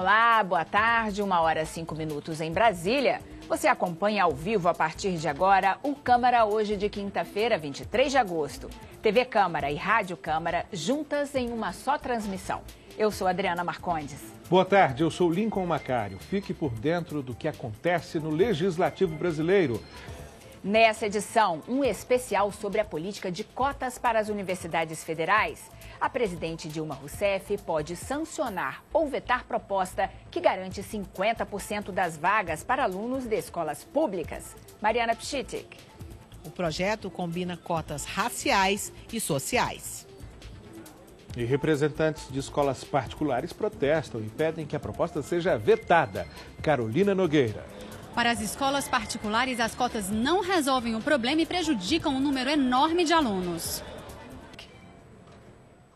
Olá, boa tarde, 1h05 em Brasília. Você acompanha ao vivo a partir de agora o Câmara hoje de quinta-feira, 23 de agosto. TV Câmara e Rádio Câmara juntas em uma só transmissão. Eu sou Adriana Marcondes. Boa tarde, eu sou Lincoln Macário. Fique por dentro do que acontece no Legislativo brasileiro. Nessa edição, um especial sobre a política de cotas para as universidades federais. A presidente Dilma Rousseff pode sancionar ou vetar proposta que garante 50% das vagas para alunos de escolas públicas. Mariana Pschitik. O projeto combina cotas raciais e sociais. E representantes de escolas particulares protestam e pedem que a proposta seja vetada. Carolina Nogueira. Para as escolas particulares, as cotas não resolvem o problema e prejudicam um número enorme de alunos.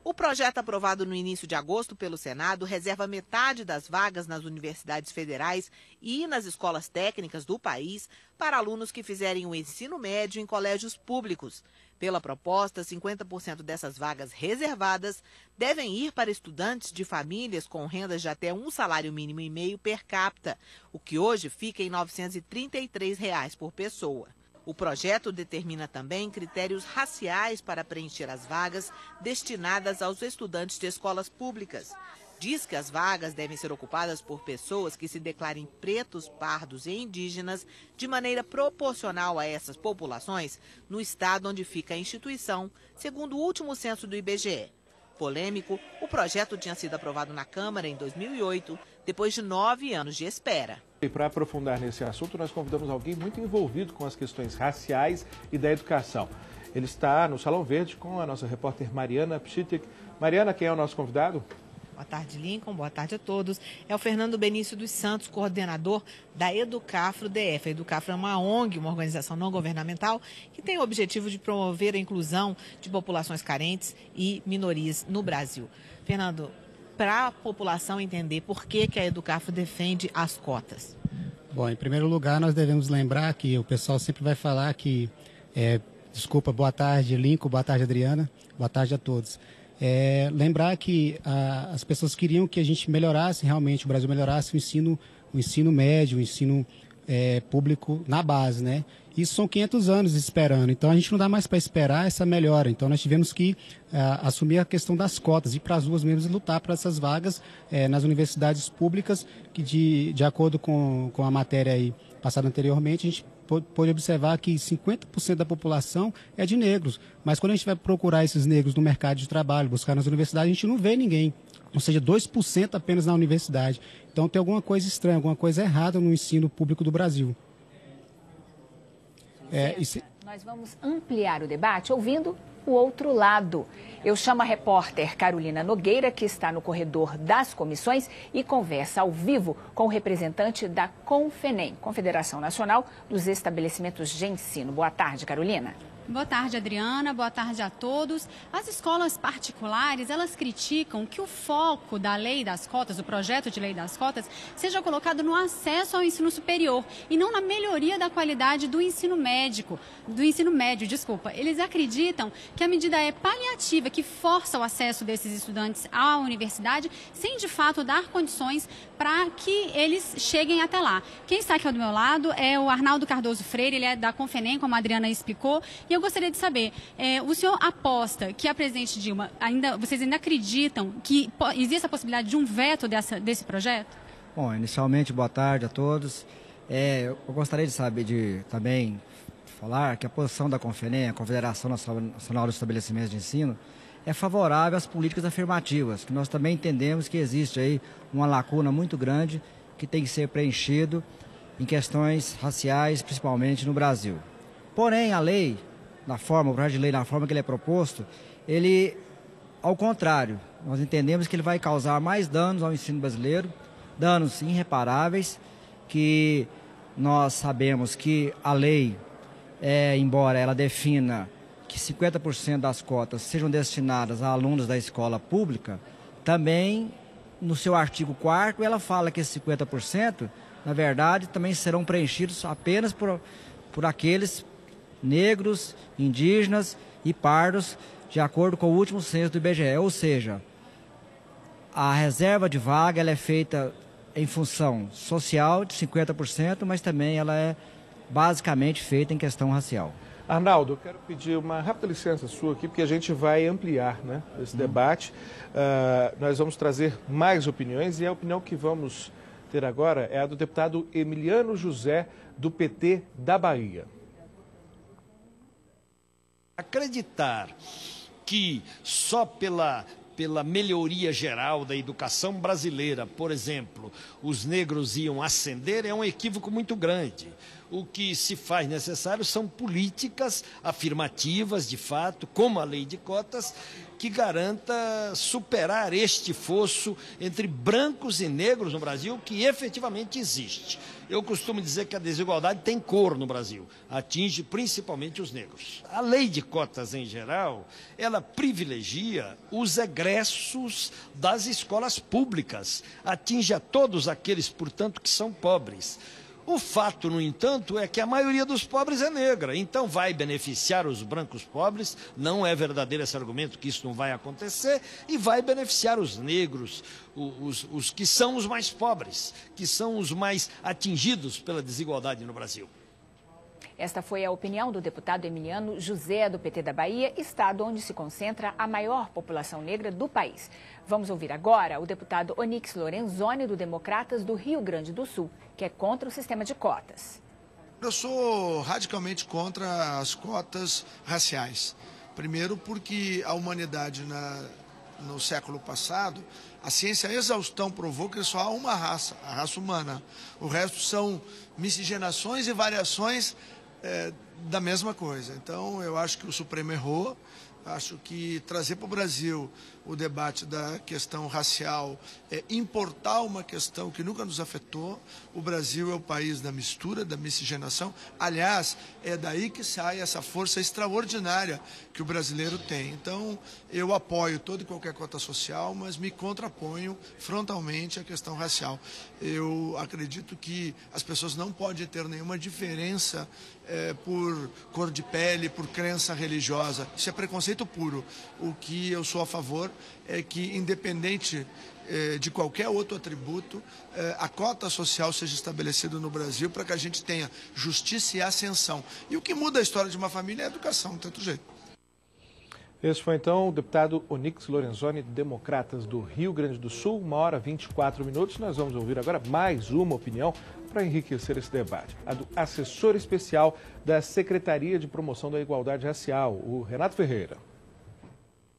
O projeto aprovado no início de agosto pelo Senado reserva metade das vagas nas universidades federais e nas escolas técnicas do país para alunos que fizerem o ensino médio em colégios públicos. Pela proposta, 50% dessas vagas reservadas devem ir para estudantes de famílias com rendas de até um salário mínimo e meio per capita, o que hoje fica em R$ 933 por pessoa. O projeto determina também critérios raciais para preencher as vagas destinadas aos estudantes de escolas públicas. Diz que as vagas devem ser ocupadas por pessoas que se declarem pretos, pardos e indígenas de maneira proporcional a essas populações no estado onde fica a instituição, segundo o último censo do IBGE. Polêmico, o projeto tinha sido aprovado na Câmara em 2008, depois de 9 anos de espera. E para aprofundar nesse assunto, nós convidamos alguém muito envolvido com as questões raciais e da educação. Ele está no Salão Verde com a nossa repórter Mariana Pschitik. Mariana, quem é o nosso convidado? Boa tarde, Lincoln. Boa tarde a todos. É o Fernando Benício dos Santos, coordenador da Educafro DF. A Educafro é uma ONG, uma organização não governamental, que tem o objetivo de promover a inclusão de populações carentes e minorias no Brasil. Fernando, para a população entender por que a Educafro defende as cotas. Bom, em primeiro lugar, nós devemos lembrar que o pessoal sempre vai falar que... Desculpa, boa tarde, Lincoln, boa tarde, Adriana, boa tarde a todos. Lembrar que as pessoas queriam que a gente melhorasse, realmente, o Brasil melhorasse o ensino médio, o ensino público na base, né? Isso são 500 anos esperando, então a gente não dá mais para esperar essa melhora. Então nós tivemos que assumir a questão das cotas, ir para as ruas mesmo e lutar para essas vagas nas universidades públicas, que de acordo com a matéria aí passada anteriormente, a gente pode observar que 50% da população é de negros, mas quando a gente vai procurar esses negros no mercado de trabalho, buscar nas universidades, a gente não vê ninguém, ou seja, 2% apenas na universidade. Então tem alguma coisa estranha, alguma coisa errada no ensino público do Brasil. Nós vamos ampliar o debate ouvindo o outro lado. Eu chamo a repórter Carolina Nogueira, que está no corredor das comissões e conversa ao vivo com o representante da Confenem, Confederação Nacional dos Estabelecimentos de Ensino. Boa tarde, Carolina. Boa tarde, Adriana. Boa tarde a todos. As escolas particulares, elas criticam que o foco da lei das cotas, o projeto de lei das cotas, seja colocado no acesso ao ensino superior e não na melhoria da qualidade do ensino médio. Eles acreditam que a medida é paliativa, que força o acesso desses estudantes à universidade, sem de fato dar condições para que eles cheguem até lá. Quem está aqui do meu lado é o Arnaldo Cardoso Freire, ele é da Confenem, como a Adriana explicou, e eu gostaria de saber, o senhor aposta que a presidente Dilma, vocês ainda acreditam que existe a possibilidade de um veto desse projeto? Bom, inicialmente, boa tarde a todos. Eu gostaria de saber, também falar que a posição da Confenem, a Confederação Nacional dos Estabelecimentos de Ensino, é favorável às políticas afirmativas, que nós também entendemos que existe aí uma lacuna muito grande que tem que ser preenchido em questões raciais, principalmente no Brasil. Porém, a lei, o projeto de lei, na forma que ele é proposto, ele, ao contrário, nós entendemos que ele vai causar mais danos ao ensino brasileiro, danos irreparáveis, que nós sabemos que a lei, embora ela defina que 50% das cotas sejam destinadas a alunos da escola pública, também no seu artigo 4º ela fala que esses 50%, na verdade, também serão preenchidos apenas por aqueles negros, indígenas e pardos, de acordo com o último censo do IBGE. Ou seja, a reserva de vaga ela é feita em função social de 50%, mas também ela é basicamente feita em questão racial. Arnaldo, eu quero pedir uma rápida licença sua aqui, porque a gente vai ampliar, né, esse debate. Nós vamos trazer mais opiniões e a opinião que vamos ter agora é a do deputado Emiliano José, do PT da Bahia. Acreditar que só pela melhoria geral da educação brasileira, por exemplo, os negros iam ascender, é um equívoco muito grande. O que se faz necessário são políticas afirmativas, de fato, como a lei de cotas, que garanta superar este fosso entre brancos e negros no Brasil, que efetivamente existe. Eu costumo dizer que a desigualdade tem cor no Brasil, atinge principalmente os negros. A lei de cotas, em geral, ela privilegia os egressos das escolas públicas, atinge a todos aqueles, portanto, que são pobres. O fato, no entanto, é que a maioria dos pobres é negra, então vai beneficiar os brancos pobres, não é verdadeiro esse argumento que isso não vai acontecer, e vai beneficiar os negros, os que são os mais pobres, que são os mais atingidos pela desigualdade no Brasil. Esta foi a opinião do deputado Emiliano José, do PT da Bahia, estado onde se concentra a maior população negra do país. Vamos ouvir agora o deputado Onyx Lorenzoni, do Democratas do Rio Grande do Sul, que é contra o sistema de cotas. Eu sou radicalmente contra as cotas raciais. Primeiro porque a humanidade no século passado, a ciência a exaustão provou que só há uma raça, a raça humana. O resto são miscigenações e variações da mesma coisa. Então, eu acho que o Supremo errou. Acho que trazer para o Brasil o debate da questão racial é importar uma questão que nunca nos afetou. O Brasil é o país da mistura, da miscigenação. Aliás, é daí que sai essa força extraordinária que o brasileiro tem. Então, eu apoio toda e qualquer cota social, mas me contraponho frontalmente à questão racial. Eu acredito que as pessoas não podem ter nenhuma diferença por cor de pele, por crença religiosa. Isso é preconceito puro. O que eu sou a favor é que, independente de qualquer outro atributo, a cota social seja estabelecida no Brasil para que a gente tenha justiça e ascensão. E o que muda a história de uma família é a educação, não tem outro jeito. Esse foi então o deputado Onyx Lorenzoni, Democratas do Rio Grande do Sul, 1h24. Nós vamos ouvir agora mais uma opinião para enriquecer esse debate, a do assessor especial da Secretaria de Promoção da Igualdade Racial, o Renato Ferreira.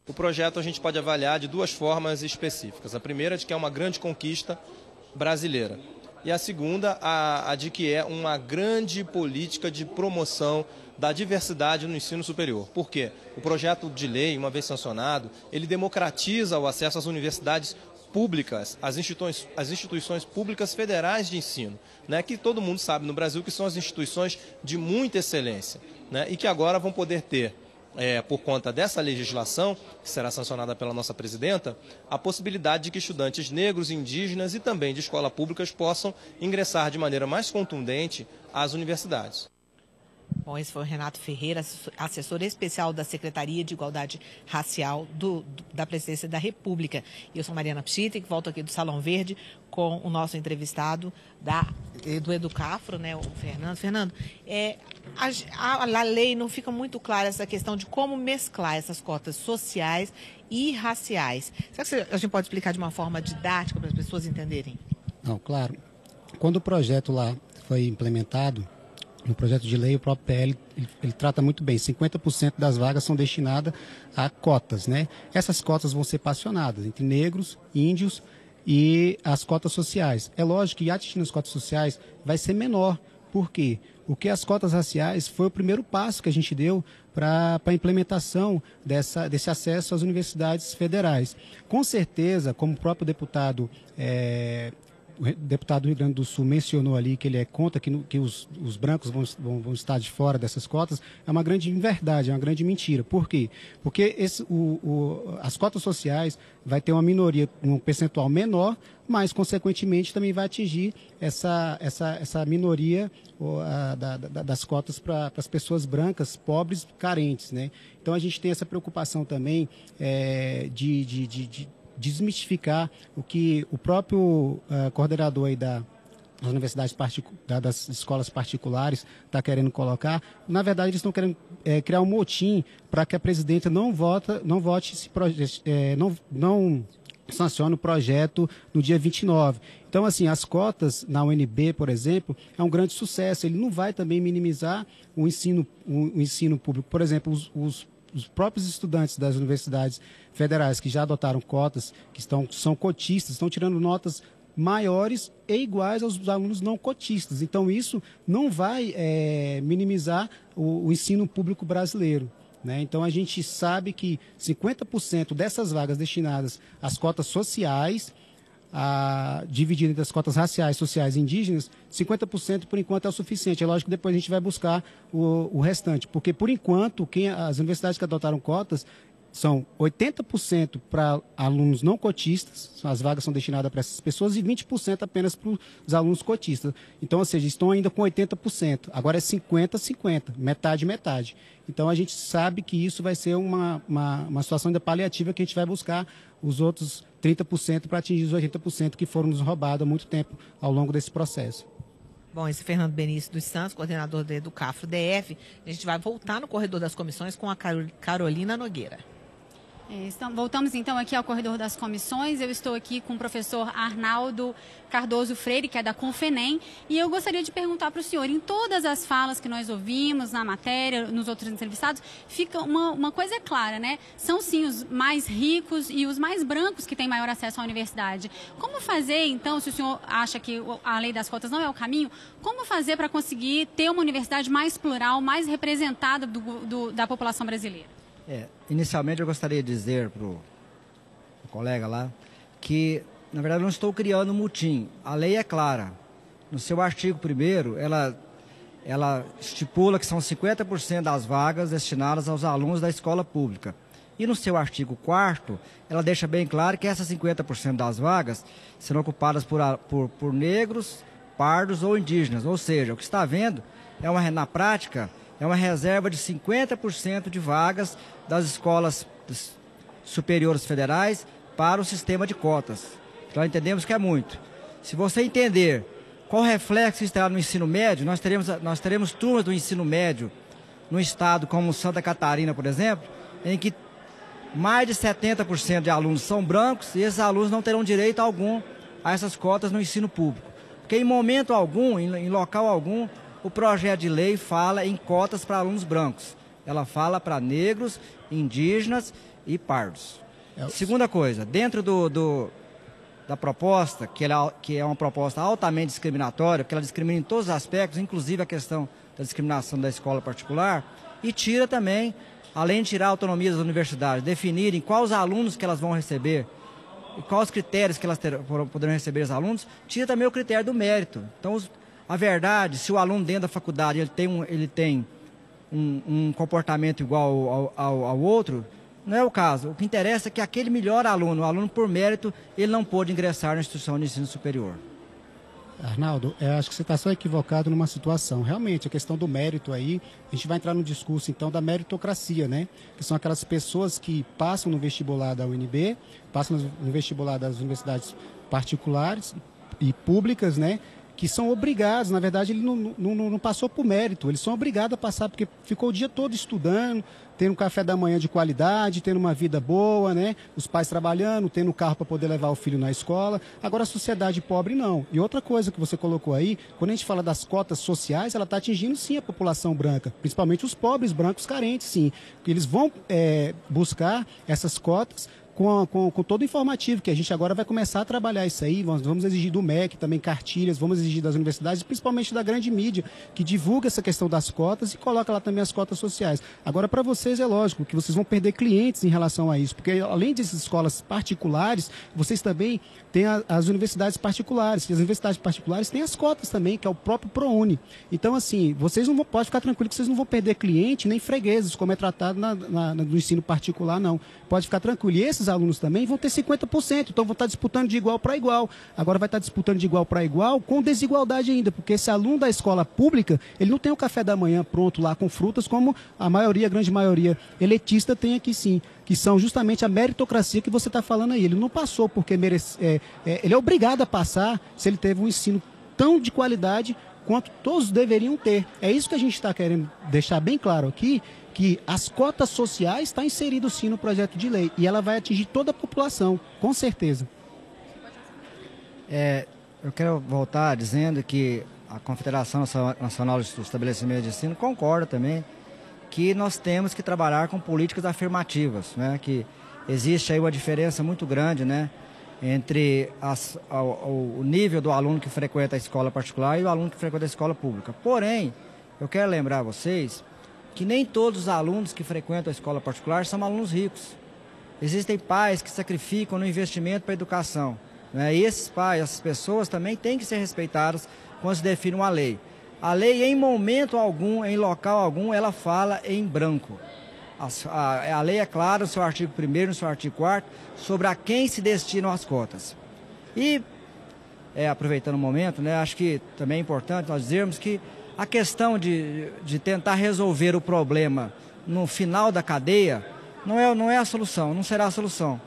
O projeto a gente pode avaliar de duas formas específicas. A primeira de que é uma grande conquista brasileira e a segunda a de que é uma grande política de promoção da diversidade no ensino superior. Por quê? O projeto de lei, uma vez sancionado, ele democratiza o acesso às universidades públicas, às instituições públicas federais de ensino, né, que todo mundo sabe no Brasil que são as instituições de muita excelência, né, e que agora vão poder ter, por conta dessa legislação, que será sancionada pela nossa presidenta, a possibilidade de que estudantes negros, indígenas e também de escolas públicas possam ingressar de maneira mais contundente às universidades. Bom, esse foi o Renato Ferreira, assessor especial da Secretaria de Igualdade Racial da Presidência da República. E eu sou Mariana Pschitek, que volto aqui do Salão Verde com o nosso entrevistado do Educafro, né, o Fernando. Fernando, a lei não fica muito clara essa questão de como mesclar essas cotas sociais e raciais. Será que a gente pode explicar de uma forma didática para as pessoas entenderem? Não, claro. Quando o projeto lá foi implementado, no projeto de lei, o próprio PL, ele trata muito bem. 50% das vagas são destinadas a cotas, né? Essas cotas vão ser passionadas entre negros, índios e as cotas sociais. É lógico que atingir as cotas sociais vai ser menor. Por quê? Porque as cotas raciais foi o primeiro passo que a gente deu para a implementação desse acesso às universidades federais. Com certeza, como o próprio deputado o deputado do Rio Grande do Sul mencionou ali que ele é contra que os brancos vão estar de fora dessas cotas, é uma grande inverdade, é uma grande mentira. Por quê? Porque as cotas sociais vai ter uma minoria, um percentual menor, mas, consequentemente, também vai atingir essa minoria das cotas para as pessoas brancas, pobres, carentes, né? Então, a gente tem essa preocupação também de desmistificar o que o próprio coordenador aí das universidades das escolas particulares está querendo colocar. Na verdade, eles estão querendo criar um motim para que a presidenta não vote esse projeto, não sancione o projeto no dia 29. Então, assim, as cotas na UNB, por exemplo, é um grande sucesso. Ele não vai também minimizar o ensino público. Por exemplo, os próprios estudantes das universidades federais que já adotaram cotas, que são cotistas, estão tirando notas maiores e iguais aos alunos não cotistas. Então, isso não vai minimizar o ensino público brasileiro, né? Então, a gente sabe que 50% dessas vagas destinadas às cotas sociais, divididas entre as cotas raciais, sociais e indígenas, 50% por enquanto é o suficiente. É lógico que depois a gente vai buscar o restante, porque por enquanto as universidades que adotaram cotas são 80% para alunos não cotistas, as vagas são destinadas para essas pessoas, e 20% apenas para os alunos cotistas. Então, ou seja, estão ainda com 80%. Agora é 50-50, metade. Então, a gente sabe que isso vai ser uma situação ainda paliativa, que a gente vai buscar os outros 30% para atingir os 80% que foram nos roubados há muito tempo ao longo desse processo. Bom, esse Fernando Benício dos Santos, coordenador do Educafro DF. A gente vai voltar no corredor das comissões com a Carolina Nogueira. Voltamos então aqui ao corredor das comissões. Eu estou aqui com o professor Arnaldo Cardoso Freire, que é da Confenem, e eu gostaria de perguntar para o senhor, em todas as falas que nós ouvimos na matéria, nos outros entrevistados, fica uma coisa clara, né? São sim os mais ricos e os mais brancos que têm maior acesso à universidade. Como fazer, então, se o senhor acha que a lei das cotas não é o caminho, como fazer para conseguir ter uma universidade mais plural, mais representada da população brasileira? Inicialmente eu gostaria de dizer para o colega lá que, na verdade, eu não estou criando mutim. A lei é clara. No seu artigo 1º, ela estipula que são 50% das vagas destinadas aos alunos da escola pública. E no seu artigo 4º, ela deixa bem claro que essas 50% das vagas serão ocupadas por negros, pardos ou indígenas. Ou seja, o que está havendo na prática, é uma reserva de 50% de vagas das escolas superiores federais para o sistema de cotas. Nós entendemos que é muito. Se você entender qual reflexo estará no ensino médio, nós teremos turmas do ensino médio no estado como Santa Catarina, por exemplo, em que mais de 70% de alunos são brancos e esses alunos não terão direito algum a essas cotas no ensino público. Porque em momento algum, em local algum, o projeto de lei fala em cotas para alunos brancos. Ela fala para negros, indígenas e pardos. Segunda coisa, dentro da proposta, que é uma proposta altamente discriminatória, porque ela discrimina em todos os aspectos, inclusive a questão da discriminação da escola particular, e tira também, além de tirar a autonomia das universidades, definirem quais alunos que elas vão receber e quais os critérios que elas poderão receber os alunos, tira também o critério do mérito. Então, a verdade, se o aluno dentro da faculdade ele tem um comportamento igual ao outro, não é o caso. O que interessa é que aquele melhor aluno, o aluno por mérito, ele não pôde ingressar na instituição de ensino superior. Arnaldo, eu acho que você está só equivocado numa situação. Realmente, a questão do mérito aí, a gente vai entrar no discurso, então, da meritocracia, né? Que são aquelas pessoas que passam no vestibular da UNB, passam no vestibular das universidades particulares e públicas, né? Que são obrigados, na verdade, ele não passou por mérito, eles são obrigados a passar, porque ficou o dia todo estudando, tendo um café da manhã de qualidade, tendo uma vida boa, né? Os pais trabalhando, tendo carro para poder levar o filho na escola. Agora, a sociedade pobre, não. E outra coisa que você colocou aí, quando a gente fala das cotas sociais, ela está atingindo, sim, a população branca, principalmente os pobres brancos carentes, sim. Eles vão buscar essas cotas com todo o informativo, que a gente agora vai começar a trabalhar isso aí, vamos exigir do MEC também cartilhas, vamos exigir das universidades, principalmente da grande mídia, que divulga essa questão das cotas e coloca lá também as cotas sociais. Agora, para vocês é lógico que vocês vão perder clientes em relação a isso, porque além dessas escolas particulares, vocês também têm as universidades particulares, e as universidades particulares têm as cotas também, que é o próprio ProUni. Então, assim, vocês não podem ficar tranquilos que vocês não vão perder cliente nem fregueses, como é tratado no ensino particular, não. Pode ficar tranquilo. E esses outros alunos também vão ter 50%, então vão estar disputando de igual para igual. Agora vai estar disputando de igual para igual com desigualdade ainda, porque esse aluno da escola pública, ele não tem o café da manhã pronto lá com frutas, como a grande maioria elitista tem aqui sim, que são justamente a meritocracia que você está falando aí. Ele não passou porque ele é obrigado a passar se ele teve um ensino tão de qualidade quanto todos deveriam ter. É isso que a gente está querendo deixar bem claro aqui, que as cotas sociais estão inseridas sim no projeto de lei e ela vai atingir toda a população, com certeza. Eu quero voltar dizendo que a Confederação Nacional dos Estabelecimentos de Ensino concorda também que nós temos que trabalhar com políticas afirmativas, né? Que existe aí uma diferença muito grande, né? Entre o nível do aluno que frequenta a escola particular e o aluno que frequenta a escola pública. Porém, eu quero lembrar a vocês que nem todos os alunos que frequentam a escola particular são alunos ricos. Existem pais que sacrificam no investimento para a educação, né? E esses pais, essas pessoas também têm que ser respeitadas quando se define uma lei. A lei, em momento algum, em local algum, ela fala em branco. A lei é clara no seu artigo 1º, no seu artigo 4º, sobre a quem se destinam as cotas. E, aproveitando o momento, né, acho que também é importante nós dizermos que a questão de tentar resolver o problema no final da cadeia não é a solução, não será a solução.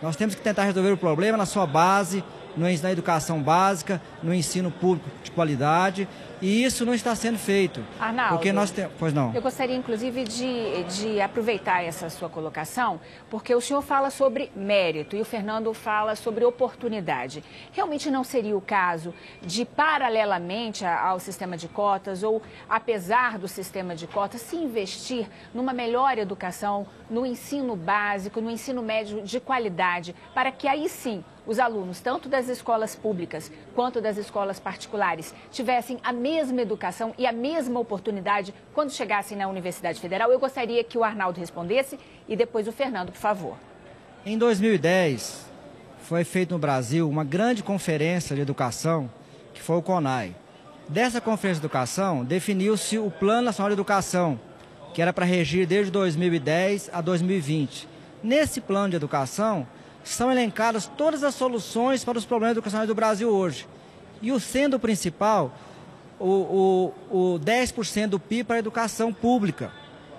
Nós temos que tentar resolver o problema na sua base, na educação básica, no ensino público de qualidade, e isso não está sendo feito. Arnaldo, porque nós temos... Pois não. Eu gostaria, inclusive, de aproveitar essa sua colocação, porque o senhor fala sobre mérito e o Fernando fala sobre oportunidade. Realmente não seria o caso de, paralelamente ao sistema de cotas, ou apesar do sistema de cotas, se investir numa melhor educação, no ensino básico, no ensino médio de qualidade, para que aí sim os alunos, tanto das escolas públicas quanto das escolas particulares, tivessem a mesma educação e a mesma oportunidade quando chegassem na Universidade Federal? Eu gostaria que o Arnaldo respondesse e depois o Fernando, por favor. Em 2010, foi feita no Brasil uma grande conferência de educação, que foi o CONAE. Dessa conferência de educação, definiu-se o Plano Nacional de Educação, que era para regir desde 2010 a 2020. Nesse plano de educação, são elencadas todas as soluções para os problemas educacionais do Brasil hoje. E sendo o principal, o 10% do PIB para a educação pública.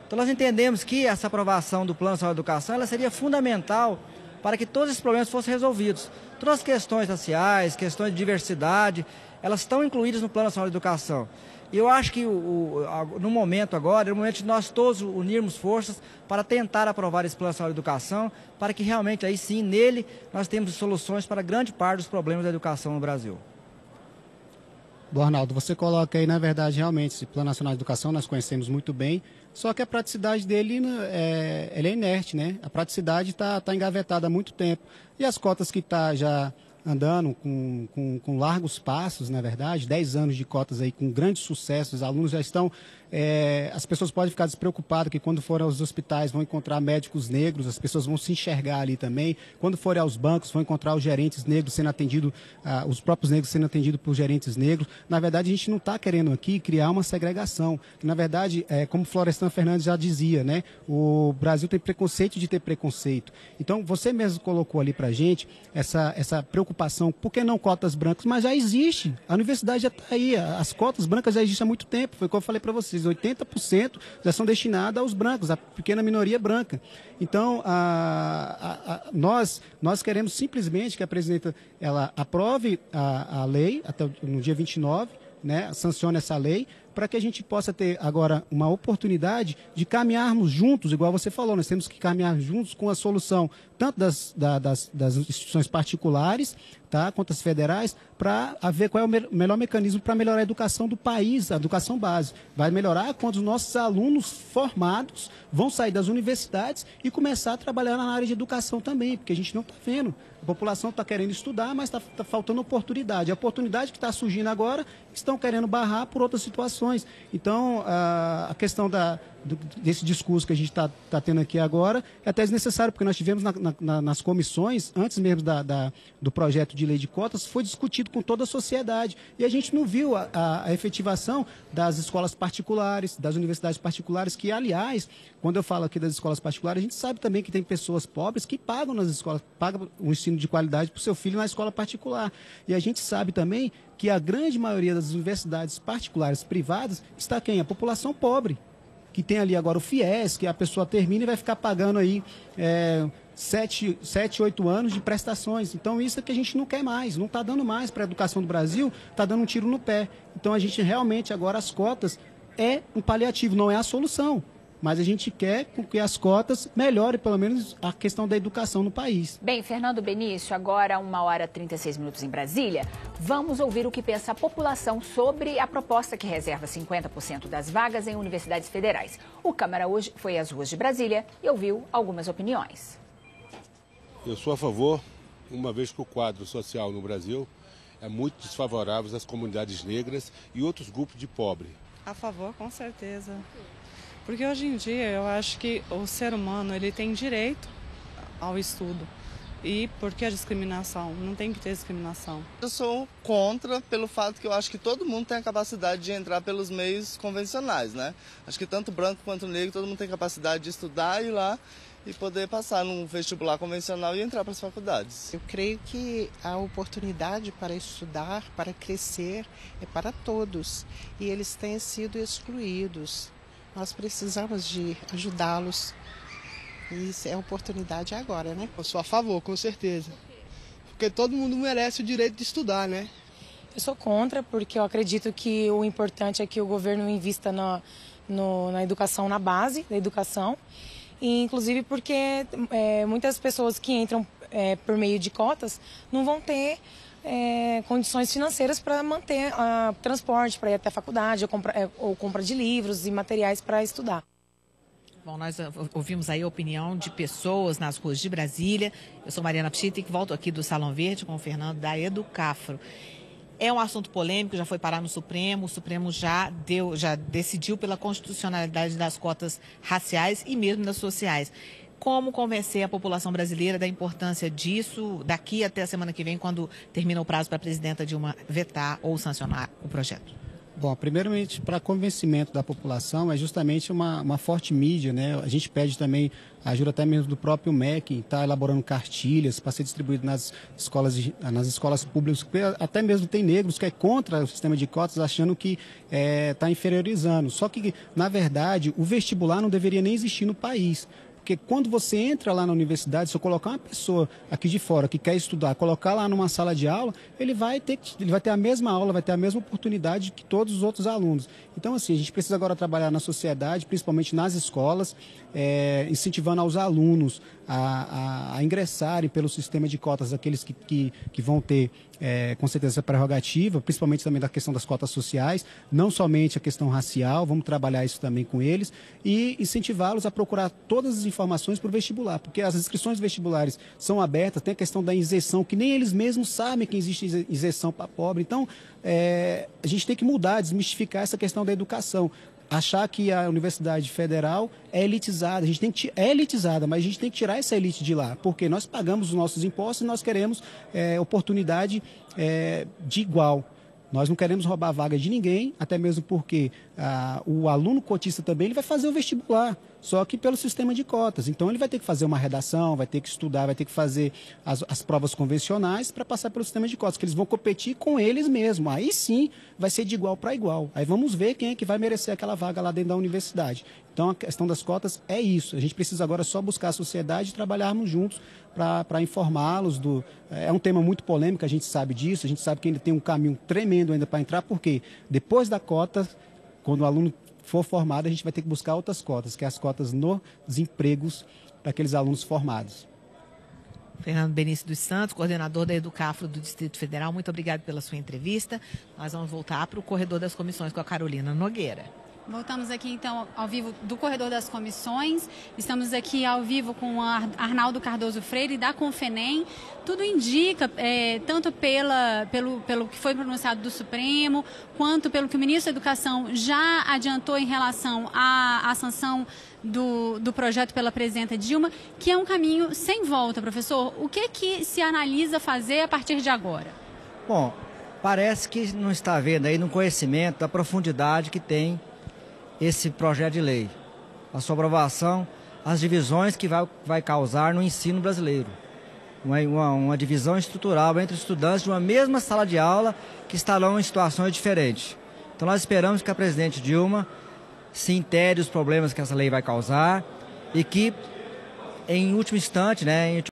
Então nós entendemos que essa aprovação do Plano Nacional de Educação ela seria fundamental para que todos esses problemas fossem resolvidos. Todas as questões raciais, questões de diversidade, elas estão incluídas no Plano Nacional de Educação. E eu acho que no momento agora, é o momento de nós todos unirmos forças para tentar aprovar esse Plano Nacional de Educação, para que realmente aí sim, nele, nós temos soluções para grande parte dos problemas da educação no Brasil. Bom, Arnaldo, você coloca aí, na verdade, realmente, esse Plano Nacional de Educação nós conhecemos muito bem, só que a praticidade dele ele é inerte, né? A praticidade está engavetada há muito tempo. E as cotas que está já andando com largos passos, na verdade, 10 anos de cotas aí com grande sucesso, os alunos já estão... as pessoas podem ficar despreocupadas que quando forem aos hospitais vão encontrar médicos negros, as pessoas vão se enxergar ali também. Quando forem aos bancos vão encontrar os gerentes negros sendo atendidos, os próprios negros sendo atendidos por gerentes negros. Na verdade, a gente não está querendo aqui criar uma segregação. Na verdade, como Florestan Fernandes já dizia, né, o Brasil tem preconceito de ter preconceito. Então, você mesmo colocou ali para a gente essa preocupação, por que não cotas brancas? Mas já existe, a universidade já está aí, as cotas brancas já existem há muito tempo, foi o que eu falei para vocês. 80% já são destinados aos brancos, à pequena minoria branca. Então, nós queremos simplesmente que a presidenta ela aprove a lei até no dia 29, né, sancione essa lei, para que a gente possa ter agora uma oportunidade de caminharmos juntos, igual você falou, nós temos que caminhar juntos com a solução tanto das instituições particulares, tá, quanto as federais, para ver qual é o melhor mecanismo para melhorar a educação do país, a educação base. Vai melhorar quando os nossos alunos formados vão sair das universidades e começar a trabalhar na área de educação também, porque a gente não está vendo. A população está querendo estudar, mas está faltando oportunidade. A oportunidade que está surgindo agora, estão querendo barrar por outras situações. Então, a questão desse discurso que a gente está tendo aqui agora é até desnecessário, porque nós tivemos nas comissões, antes mesmo do projeto de lei de cotas, foi discutido com toda a sociedade. E a gente não viu a efetivação das escolas particulares, das universidades particulares, que, aliás, quando eu falo aqui das escolas particulares, a gente sabe também que tem pessoas pobres que pagam nas escolas, pagam um ensino de qualidade para o seu filho na escola particular. E a gente sabe também que a grande maioria das universidades particulares privadas está quem? A população pobre, que tem ali agora o FIES, que a pessoa termina e vai ficar pagando aí 7, 8 anos de prestações. Então isso é que a gente não quer mais, não está dando mais para a educação do Brasil, está dando um tiro no pé. Então a gente realmente agora as cotas é um paliativo, não é a solução. Mas a gente quer que as cotas melhorem, pelo menos, a questão da educação no país. Bem, Fernando Benício, agora 1h36 em Brasília. Vamos ouvir o que pensa a população sobre a proposta que reserva 50% das vagas em universidades federais. O Câmara hoje foi às ruas de Brasília e ouviu algumas opiniões. Eu sou a favor, uma vez que o quadro social no Brasil é muito desfavorável às comunidades negras e outros grupos de pobre. A favor, com certeza. Porque hoje em dia eu acho que o ser humano ele tem direito ao estudo. E por que a discriminação? Não tem que ter discriminação. Eu sou contra pelo fato que eu acho que todo mundo tem a capacidade de entrar pelos meios convencionais, né? Acho que tanto branco quanto negro, todo mundo tem capacidade de estudar e ir lá e poder passar num vestibular convencional e entrar para as faculdades. Eu creio que a oportunidade para estudar, para crescer, é para todos. E eles têm sido excluídos. Nós precisamos de ajudá-los. E isso é a oportunidade agora, né? Eu sou a favor, com certeza. Porque todo mundo merece o direito de estudar, né? Eu sou contra, porque eu acredito que o importante é que o governo invista na educação, na base da educação. E, inclusive porque muitas pessoas que entram por meio de cotas não vão ter condições financeiras para manter transporte, para ir até a faculdade, ou compra de livros e materiais para estudar. Bom, nós ouvimos aí a opinião de pessoas nas ruas de Brasília. Eu sou Mariana Pchita e volto aqui do Salão Verde com o Fernando da Educafro. É um assunto polêmico, já foi parar no Supremo. O Supremo já decidiu pela constitucionalidade das cotas raciais e mesmo das sociais. Como convencer a população brasileira da importância disso daqui até a semana que vem, quando termina o prazo para a presidenta Dilma vetar ou sancionar o projeto? Bom, primeiramente, para convencimento da população, é justamente uma forte mídia, né? A gente pede também a ajuda até mesmo do próprio MEC, que está elaborando cartilhas para ser distribuído nas escolas públicas, porque até mesmo tem negros que é contra o sistema de cotas, achando que está inferiorizando. Só que, na verdade, o vestibular não deveria nem existir no país. Porque quando você entra lá na universidade, se eu colocar uma pessoa aqui de fora que quer estudar, colocar lá numa sala de aula, ele vai ter a mesma aula, vai ter a mesma oportunidade que todos os outros alunos. Então, assim, a gente precisa agora trabalhar na sociedade, principalmente nas escolas, incentivando aos alunos a ingressarem pelo sistema de cotas, aqueles que vão ter, com certeza, essa prerrogativa, principalmente também da questão das cotas sociais, não somente a questão racial, vamos trabalhar isso também com eles, e incentivá-los a procurar todas as informações para o vestibular, porque as inscrições vestibulares são abertas, tem a questão da isenção, que nem eles mesmos sabem que existe isenção para pobre. Então, a gente tem que mudar, desmistificar essa questão da educação. Achar que a Universidade Federal é elitizada, é elitizada, mas a gente tem que tirar essa elite de lá, porque nós pagamos os nossos impostos e nós queremos oportunidade de igual. Nós não queremos roubar a vaga de ninguém, até mesmo porque o aluno cotista também ele vai fazer o vestibular, só que pelo sistema de cotas. Então ele vai ter que fazer uma redação, vai ter que estudar, vai ter que fazer as provas convencionais para passar pelo sistema de cotas, que eles vão competir com eles mesmos. Aí sim vai ser de igual para igual. Aí vamos ver quem é que vai merecer aquela vaga lá dentro da universidade. Então a questão das cotas é isso. A gente precisa agora só buscar a sociedade e trabalharmos juntos para informá-los. É um tema muito polêmico, a gente sabe disso, a gente sabe que ainda tem um caminho tremendo ainda para entrar, porque depois da cota, quando o aluno for formado, a gente vai ter que buscar outras cotas, que é as cotas nos empregos para aqueles alunos formados. Fernando Benício dos Santos, coordenador da Educafro do Distrito Federal, muito obrigado pela sua entrevista. Nós vamos voltar para o corredor das comissões com a Carolina Nogueira. Voltamos aqui, então, ao vivo do Corredor das Comissões. Estamos aqui ao vivo com o Arnaldo Cardoso Freire, da Confenem. Tudo indica, tanto pelo que foi pronunciado do Supremo, quanto pelo que o ministro da Educação já adiantou em relação à sanção do projeto pela presidenta Dilma, que é um caminho sem volta, professor. O que se analisa fazer a partir de agora? Bom, parece que não está havendo aí no conhecimento da profundidade que tem esse projeto de lei. A sua aprovação, as divisões que vai causar no ensino brasileiro. Uma divisão estrutural entre estudantes de uma mesma sala de aula que estarão em situações diferentes. Então nós esperamos que a presidente Dilma se intere os problemas que essa lei vai causar e que, em último instante,